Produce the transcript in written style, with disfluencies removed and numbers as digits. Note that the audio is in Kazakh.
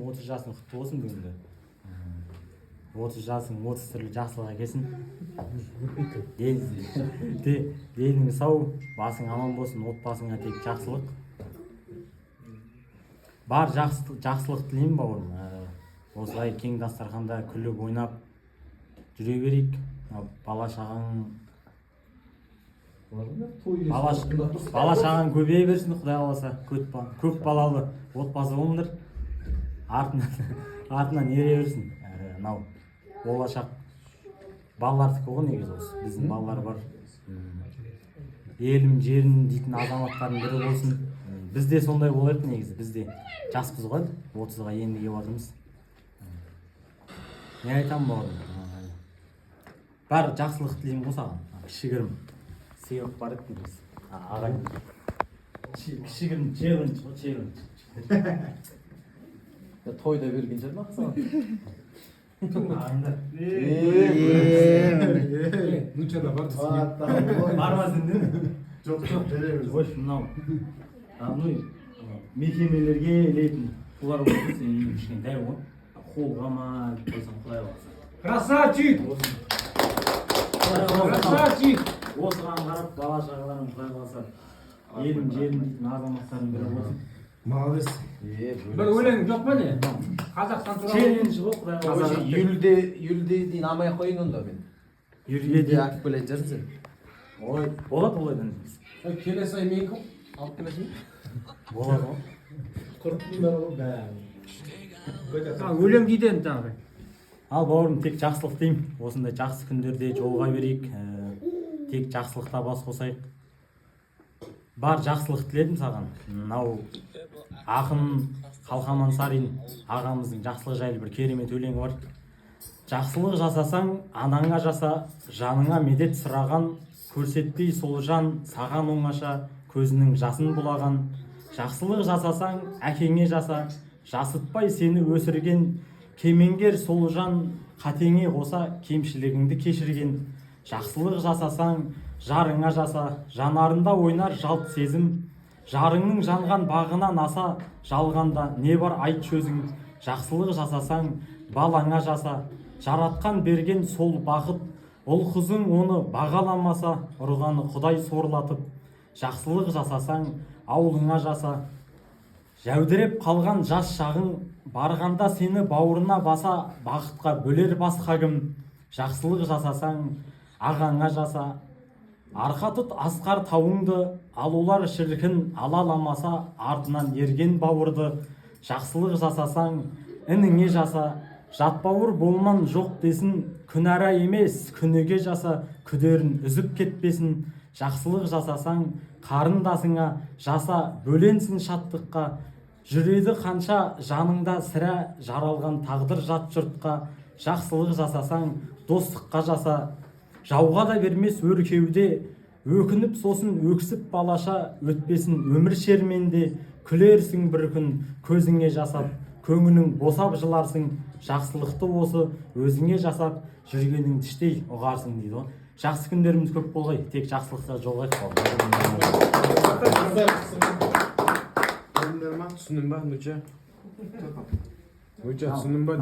30 жасың құтты болсын бүгінгі. 30 жасың 30 түрлі жақсылық әкелсін. Денің сау, басың аман болсын, отбасыңа тек жақсылық. Бар жақсылық тілеймін бауырым. Осылай кең дастарханда күліп ойнап жүре берейік. Бала шағаң көбейе берсін, Құдай қаласа. Көп балалы отбасы болыңдар. Артынан ере берсін. Мынау болашақ балалардікі ғой негізі осы. Біздің балалар бар. Елім, жерім дейтін азаматтардың бірі болсын. Бізде сондай болар еді негізі. Бізде жаспыз ғой, 30-ға енді келіп жатырмыз. Не айтамын бауырым? Бар жақсылық тілеймін ғой саған. Кішігірім сыйлық бар еді негізі. Ағайын. Кішігірім челлендж ғой, челлендж. Тойда берген жер ма саған? Ағайындар. Нучада барды. Бармасын değil mi? Жоқ, береміз. Hoş мынау. Мекемелерге елейтін солар болсын, сенің кішкентай ғой. Қолға ма қойсаң Құдай қаласа. Красавчик! Красавчик! Осыған қарап бала шағаларым Құдай қаласа. Елім, жерім дейтін азаматтардың бірі болсын. Молодец. Бір өлең жоқ па не? Қазақстан туралы. Челлендж ғой Құдай қаласа. Юлде дейін алмай қойын онда мен. Юлде дейін Акып білетін жүрсің. Ой, болады олайдан. Келесі ай мен алып келесің? Болады ғой. 40 000 ол бәрі. Өлең дейді енді тағы. Ал бауырым, тек жақсылық деймін. Осындай жақсы күндерде жолға берейік. Тек жақсылықта бас қосайық. Бар жақсылық тіледім саған. Мынау ақын Қалқаман Сарин ағамыздың жақсылық жайлы бір керемет өлеңі бар. Жақсылық жасасаң, анаңа жаса, жаныңа медет сұраған, көрсетпей сол жан саған оңаша, көзінің жасын бұлаған. Жақсылық жасасаң, әкеңе жаса, жасытпай сені өсірген, кемеңгер сол жан қатеңе қоса, кемшілігіңді кешірген. Жақсылық жасасаң, жарыңа жаса, жанарында ойнар жалт сезім. Жарыңның жанған бағынан аса, жалғанда не бар айт сөзің. Жақсылық жасасаң, балаңа жаса, жаратқан берген сол бақыт. Ол қызың оны бағаламаса, ұрғаны Құдай сорлатып. Жақсылық жасасаң, аулыңа жаса, жәудіреп қалған жас шағың, барғанда сені бауырына баса, бақытқа бөлер басқа кім. Жақсылық жасасаң, ағаңа жаса, арқа тұт асқар тауыңды, алулар шіркін алаламаса, артынан ерген бауырды. Жақсылық жасасаң, ініңе жаса, жат бауыр болман жоқ десін, күнәра емес, күнеге жаса, күдерін үзіп кетпесін. Жақсылық жасасаң, қарындасыңа жаса, бөленсін шаттыққа. Жүреді қанша жаныңда сірә, жаралған тағдыр жат жұртқа. Жақсылық жасасаң, достыққа жаса, жауға да бермес өркеуде. Өкініп сосын өксіп балаша, өтпесін өмір шерменде. Күлерсің бір күн көзіңе жасап, көңінің босап жыларсың. Жақсылықты осы өзіңе жасап, жүргенің іштей ұғарсың дейді ғой. Жақсы күндеріміз көп болғай, тек жақсылықта жолғайық. Түсіндің ба, Нуча? Нуча, түсіндің ба?